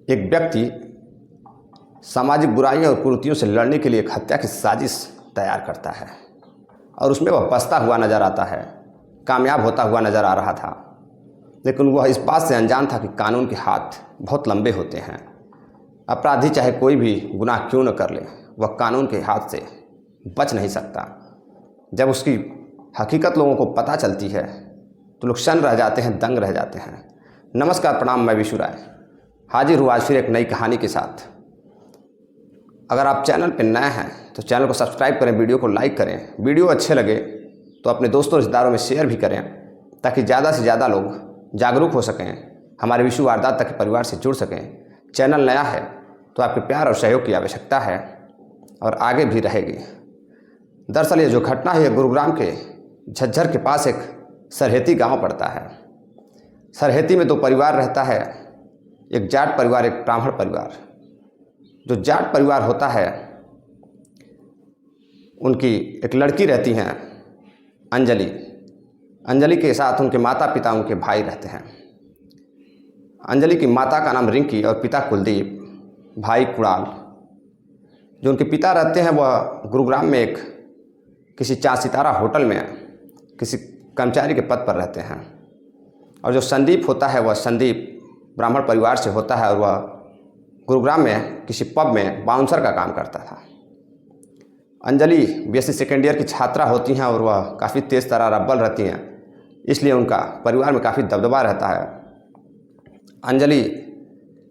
एक व्यक्ति सामाजिक बुराइयों और कुरीतियों से लड़ने के लिए एक हत्या की साजिश तैयार करता है और उसमें वह बचता हुआ नज़र आता है, कामयाब होता हुआ नज़र आ रहा था। लेकिन वह इस बात से अनजान था कि कानून के हाथ बहुत लंबे होते हैं। अपराधी चाहे कोई भी गुनाह क्यों न कर ले, वह कानून के हाथ से बच नहीं सकता। जब उसकी हकीकत लोगों को पता चलती है तो लोग शन रह जाते हैं, दंग रह जाते हैं। नमस्कार, प्रणाम, मैं विशु राय हाजिर हूँ आज फिर एक नई कहानी के साथ। अगर आप चैनल पर नए हैं तो चैनल को सब्सक्राइब करें, वीडियो को लाइक करें, वीडियो अच्छे लगे तो अपने दोस्तों रिश्तेदारों में शेयर भी करें ताकि ज़्यादा से ज़्यादा लोग जागरूक हो सकें, हमारे विशु वारदात तक के परिवार से जुड़ सकें। चैनल नया है तो आपके प्यार और सहयोग की आवश्यकता है और आगे भी रहेगी। दरअसल ये जो घटना है, ये गुरुग्राम के झज्जर के पास एक सरहेती गांव पड़ता है। सरहेती में दो परिवार रहता है, एक जाट परिवार, एक ब्राह्मण परिवार। जो जाट परिवार होता है उनकी एक लड़की रहती हैं अंजलि। अंजलि के साथ उनके माता पिता, उनके भाई रहते हैं। अंजलि की माता का नाम रिंकी और पिता कुलदीप, भाई कुणाल। जो उनके पिता रहते हैं वह गुरुग्राम में एक किसी 4 सितारा होटल में किसी कर्मचारी के पद पर रहते हैं। और जो संदीप होता है वह संदीप ब्राह्मण परिवार से होता है और वह गुरुग्राम में किसी पब में बाउंसर का काम करता था। अंजलि बीएससी सेकेंड ईयर की छात्रा होती हैं और वह काफ़ी तेज़ तर्रार अव्वल रहती हैं, इसलिए उनका परिवार में काफ़ी दबदबा रहता है। अंजलि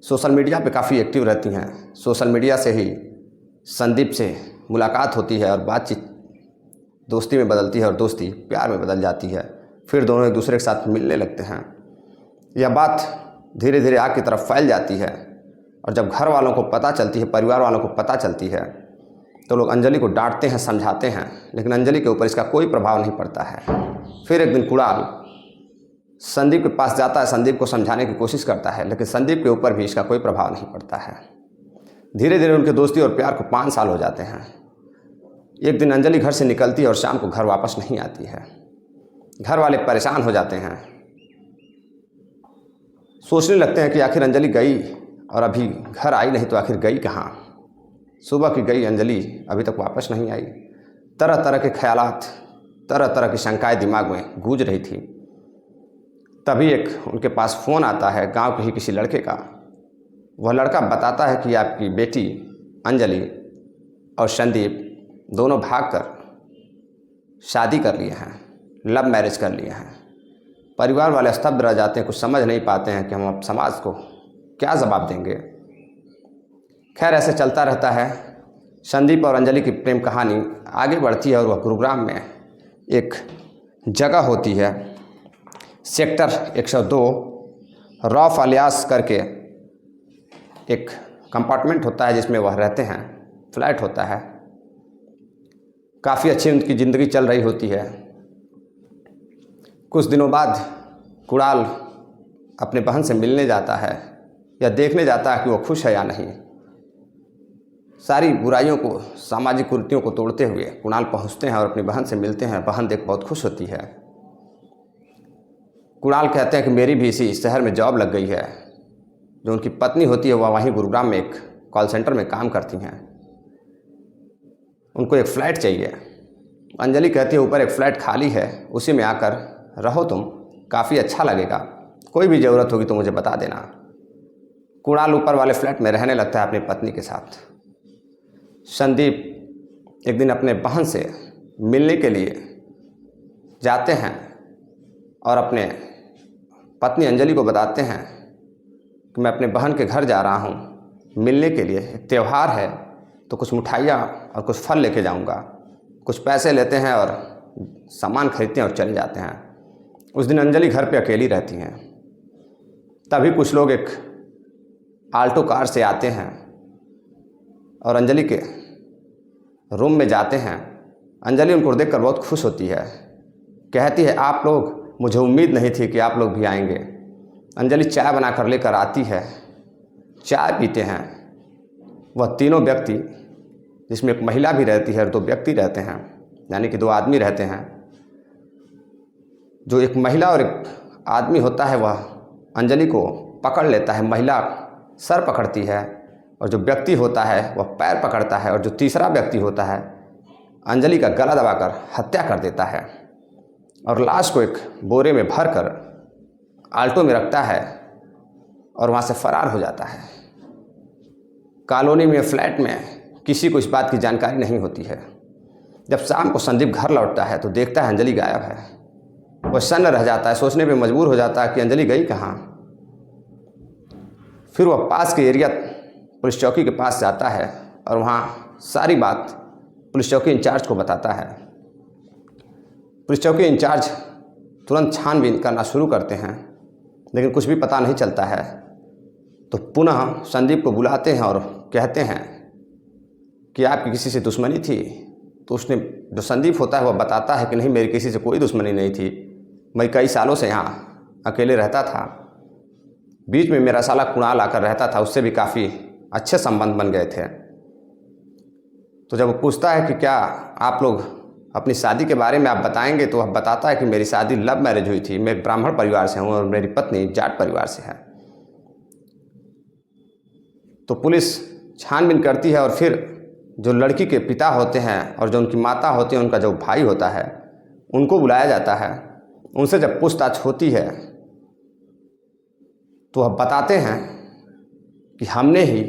सोशल मीडिया पे काफ़ी एक्टिव रहती हैं। सोशल मीडिया से ही संदीप से मुलाकात होती है और बातचीत दोस्ती में बदलती है और दोस्ती प्यार में बदल जाती है। फिर दोनों एक दूसरे के साथ मिलने लगते हैं। यह बात धीरे धीरे आग की तरफ फैल जाती है और जब घर वालों को पता चलती है, परिवार वालों को पता चलती है तो लोग अंजलि को डांटते हैं, समझाते हैं, लेकिन अंजलि के ऊपर इसका कोई प्रभाव नहीं पड़ता है। फिर एक दिन कुणाल संदीप के पास जाता है, संदीप को समझाने की कोशिश करता है, लेकिन संदीप के ऊपर भी इसका कोई प्रभाव नहीं पड़ता है। धीरे धीरे उनके दोस्ती और प्यार को 5 साल हो जाते हैं। एक दिन अंजलि घर से निकलती है और शाम को घर वापस नहीं आती है। घर वाले परेशान हो जाते हैं, सोचने लगते हैं कि आखिर अंजलि गई और अभी घर आई नहीं तो आखिर गई कहाँ। सुबह की गई अंजलि अभी तक वापस नहीं आई। तरह तरह के ख्यालात, तरह तरह की शंकाएं दिमाग में गूंज रही थी। तभी एक उनके पास फ़ोन आता है गांव के ही किसी लड़के का। वह लड़का बताता है कि आपकी बेटी अंजलि और संदीप दोनों भागकर शादी कर लिए हैं, लव मैरिज कर लिए हैं। परिवार वाले स्तब्ध रह जाते हैं, कुछ समझ नहीं पाते हैं कि हम अब समाज को क्या जवाब देंगे। खैर ऐसे चलता रहता है। संदीप और अंजलि की प्रेम कहानी आगे बढ़ती है और वह गुरुग्राम में एक जगह होती है, सेक्टर 102 रॉफ अलियास करके एक कंपार्टमेंट होता है जिसमें वह रहते हैं, फ्लैट होता है। काफ़ी अच्छी उनकी ज़िंदगी चल रही होती है। कुछ दिनों बाद कुणाल अपने बहन से मिलने जाता है या देखने जाता है कि वो खुश है या नहीं। सारी बुराइयों को, सामाजिक कुरीतियों को तोड़ते हुए कुणाल पहुंचते हैं और अपनी बहन से मिलते हैं। बहन देख बहुत खुश होती है। कुणाल कहते हैं कि मेरी भी इसी शहर में जॉब लग गई है। जो उनकी पत्नी होती है वह वहीं गुरुग्राम में एक कॉल सेंटर में काम करती हैं। उनको एक फ़्लैट चाहिए। अंजलि कहती है ऊपर एक फ़्लैट खाली है, उसी में आकर रहो, तुम काफ़ी अच्छा लगेगा, कोई भी ज़रूरत होगी तो मुझे बता देना। कुणाल ऊपर वाले फ्लैट में रहने लगता है अपनी पत्नी के साथ। संदीप एक दिन अपने बहन से मिलने के लिए जाते हैं और अपने पत्नी अंजलि को बताते हैं कि मैं अपने बहन के घर जा रहा हूँ मिलने के लिए, एक त्यौहार है तो कुछ मिठाइयाँ और कुछ फल लेके जाऊँगा। कुछ पैसे लेते हैं और सामान खरीदते हैं और चले जाते हैं। उस दिन अंजलि घर पे अकेली रहती हैं। तभी कुछ लोग एक आल्टो कार से आते हैं और अंजलि के रूम में जाते हैं। अंजलि उनको देखकर बहुत खुश होती है, कहती है आप लोग, मुझे उम्मीद नहीं थी कि आप लोग भी आएंगे। अंजलि चाय बना कर लेकर आती है, चाय पीते हैं। वह तीनों व्यक्ति, जिसमें एक महिला भी रहती है और 2 व्यक्ति रहते हैं, यानी कि 2 आदमी रहते हैं। जो एक महिला और एक आदमी होता है वह अंजलि को पकड़ लेता है, महिला सर पकड़ती है और जो व्यक्ति होता है वह पैर पकड़ता है और जो तीसरा व्यक्ति होता है अंजलि का गला दबाकर हत्या कर देता है और लाश को एक बोरे में भरकर आल्टो में रखता है और वहाँ से फरार हो जाता है। कॉलोनी में फ्लैट में किसी को इस बात की जानकारी नहीं होती है। जब शाम को संदीप घर लौटता है तो देखता है अंजलि गायब है। वह सन्न रह जाता है, सोचने पे मजबूर हो जाता है कि अंजलि गई कहाँ। फिर वह पास के एरिया पुलिस चौकी के पास जाता है और वहाँ सारी बात पुलिस चौकी इंचार्ज को बताता है। पुलिस चौकी इंचार्ज तुरंत छानबीन करना शुरू करते हैं, लेकिन कुछ भी पता नहीं चलता है। तो पुनः संदीप को बुलाते हैं और कहते हैं कि आपकी किसी से दुश्मनी थी। तो उसने, जो संदीप होता है, वह बताता है कि नहीं, मेरी किसी से कोई दुश्मनी नहीं थी, मैं कई सालों से यहाँ अकेले रहता था। बीच में मेरा साला कुणाल आकर रहता था, उससे भी काफ़ी अच्छे संबंध बन गए थे। तो जब वो पूछता है कि क्या आप लोग अपनी शादी के बारे में आप बताएंगे, तो वह बताता है कि मेरी शादी लव मैरिज हुई थी, मैं ब्राह्मण परिवार से हूँ और मेरी पत्नी जाट परिवार से है। तो पुलिस छानबीन करती है और फिर जो लड़की के पिता होते हैं और जो उनकी माता होती है, उनका जो भाई होता है, उनको बुलाया जाता है। उनसे जब पूछताछ होती है तो वह बताते हैं कि हमने ही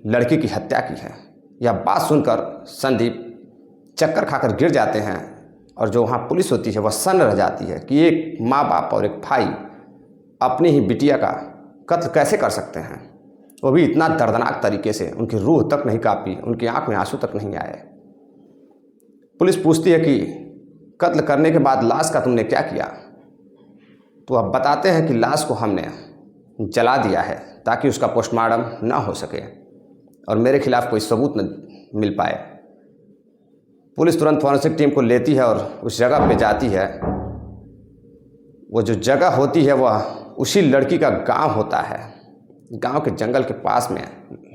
लड़की की हत्या की है। यह बात सुनकर संदीप चक्कर खाकर गिर जाते हैं और जो वहाँ पुलिस होती है वह सन्न रह जाती है कि एक माँ बाप और एक भाई अपनी ही बिटिया का कत्ल कैसे कर सकते हैं, वो भी इतना दर्दनाक तरीके से। उनकी रूह तक नहीं कांपी, उनकी आंख में आंसू तक नहीं आए। पुलिस पूछती है कि कत्ल करने के बाद लाश का तुमने क्या किया। तो अब बताते हैं कि लाश को हमने जला दिया है ताकि उसका पोस्टमार्टम ना हो सके और मेरे खिलाफ कोई सबूत न मिल पाए। पुलिस तुरंत फॉरेंसिक टीम को लेती है और उस जगह पे जाती है। वो जो जगह होती है वह उसी लड़की का गांव होता है। गांव के जंगल के पास में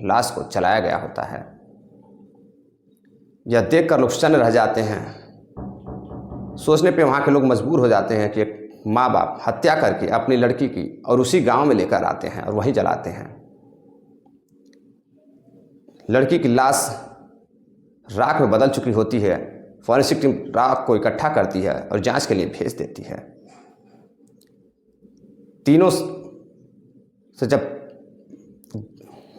लाश को जलाया गया होता है। यह देखकर लोग सन्न रह जाते हैं। सोचने पे वहाँ के लोग मजबूर हो जाते हैं कि एक माँ बाप हत्या करके अपनी लड़की की और उसी गांव में लेकर आते हैं और वहीं जलाते हैं। लड़की की लाश राख में बदल चुकी होती है। फॉरेंसिक टीम राख को इकट्ठा करती है और जांच के लिए भेज देती है। तीनों से जब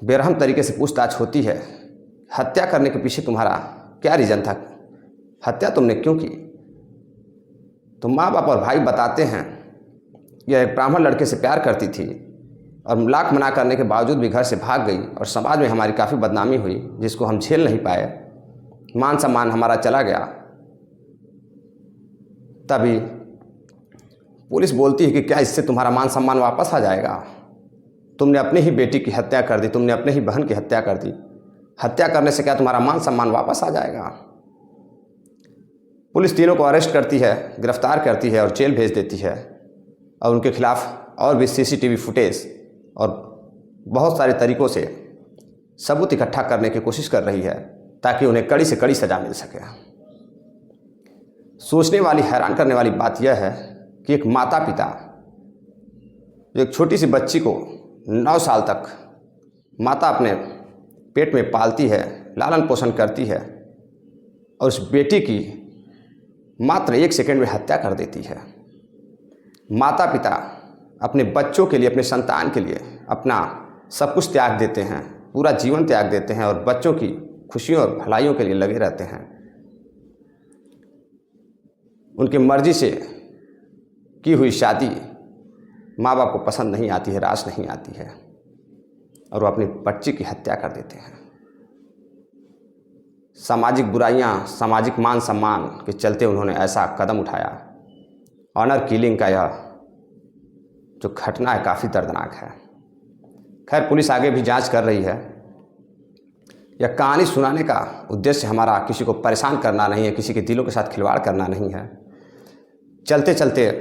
बेरहम तरीके से पूछताछ होती है, हत्या करने के पीछे तुम्हारा क्या रीज़न था, हत्या तुमने क्यों की, तो माँ बाप और भाई बताते हैं यह एक ब्राह्मण लड़के से प्यार करती थी और लाख मना करने के बावजूद भी घर से भाग गई और समाज में हमारी काफ़ी बदनामी हुई जिसको हम झेल नहीं पाए, मान सम्मान हमारा चला गया। तभी पुलिस बोलती है कि क्या इससे तुम्हारा मान सम्मान वापस आ जाएगा, तुमने अपनी ही बेटी की हत्या कर दी, तुमने अपने ही बहन की हत्या कर दी, हत्या करने से क्या तुम्हारा मान सम्मान वापस आ जाएगा। पुलिस तीनों को अरेस्ट करती है, गिरफ्तार करती है और जेल भेज देती है और उनके खिलाफ और भी सीसीटीवी फुटेज और बहुत सारे तरीक़ों से सबूत इकट्ठा करने की कोशिश कर रही है ताकि उन्हें कड़ी से कड़ी सज़ा मिल सके। सोचने वाली, हैरान करने वाली बात यह है कि एक माता पिता जो एक छोटी सी बच्ची को 9 साल तक माता अपने पेट में पालती है, लालन पोषण करती है और उस बेटी की मात्र 1 सेकंड में हत्या कर देती है। माता पिता अपने बच्चों के लिए, अपने संतान के लिए अपना सब कुछ त्याग देते हैं, पूरा जीवन त्याग देते हैं और बच्चों की खुशियों और भलाइयों के लिए लगे रहते हैं। उनकी मर्जी से की हुई शादी माँ बाप को पसंद नहीं आती है, रास नहीं आती है और वो अपनी बच्ची की हत्या कर देते हैं। सामाजिक बुराइयां, सामाजिक मान सम्मान के चलते उन्होंने ऐसा कदम उठाया। ऑनर किलिंग का यह जो घटना है काफ़ी दर्दनाक है। खैर, पुलिस आगे भी जांच कर रही है। यह कहानी सुनाने का उद्देश्य हमारा किसी को परेशान करना नहीं है, किसी के दिलों के साथ खिलवाड़ करना नहीं है। चलते चलते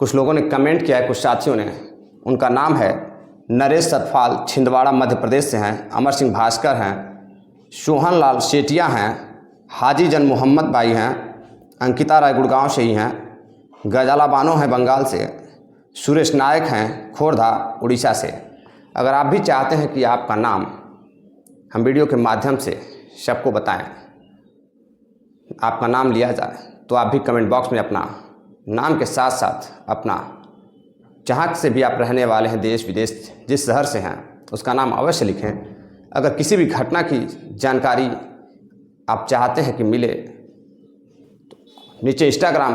कुछ लोगों ने कमेंट किया है, कुछ साथियों ने, उनका नाम है नरेश सतपाल, छिंदवाड़ा मध्य प्रदेश से हैं, अमर सिंह भास्कर हैं, सोहन लाल सेठिया हैं, हाजी जन मोहम्मद भाई हैं, अंकिता राय गुड़गांव से ही हैं, गजाला बानो हैं बंगाल से, सुरेश नायक हैं खोरधा उड़ीसा से, अगर आप भी चाहते हैं कि आपका नाम हम वीडियो के माध्यम से सबको बताएं, आपका नाम लिया जाए, तो आप भी कमेंट बॉक्स में अपना नाम के साथ साथ अपना जहाँ से भी आप रहने वाले हैं, देश विदेश जिस शहर से हैं, उसका नाम अवश्य लिखें। अगर किसी भी घटना की जानकारी आप चाहते हैं कि मिले, तो नीचे इंस्टाग्राम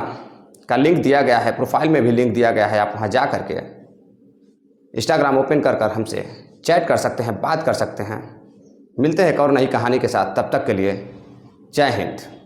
का लिंक दिया गया है, प्रोफाइल में भी लिंक दिया गया है, आप वहाँ जा करके इंस्टाग्राम ओपन कर हमसे चैट कर सकते हैं, बात कर सकते हैं। मिलते हैं एक और नई कहानी के साथ, तब तक के लिए जय हिंद।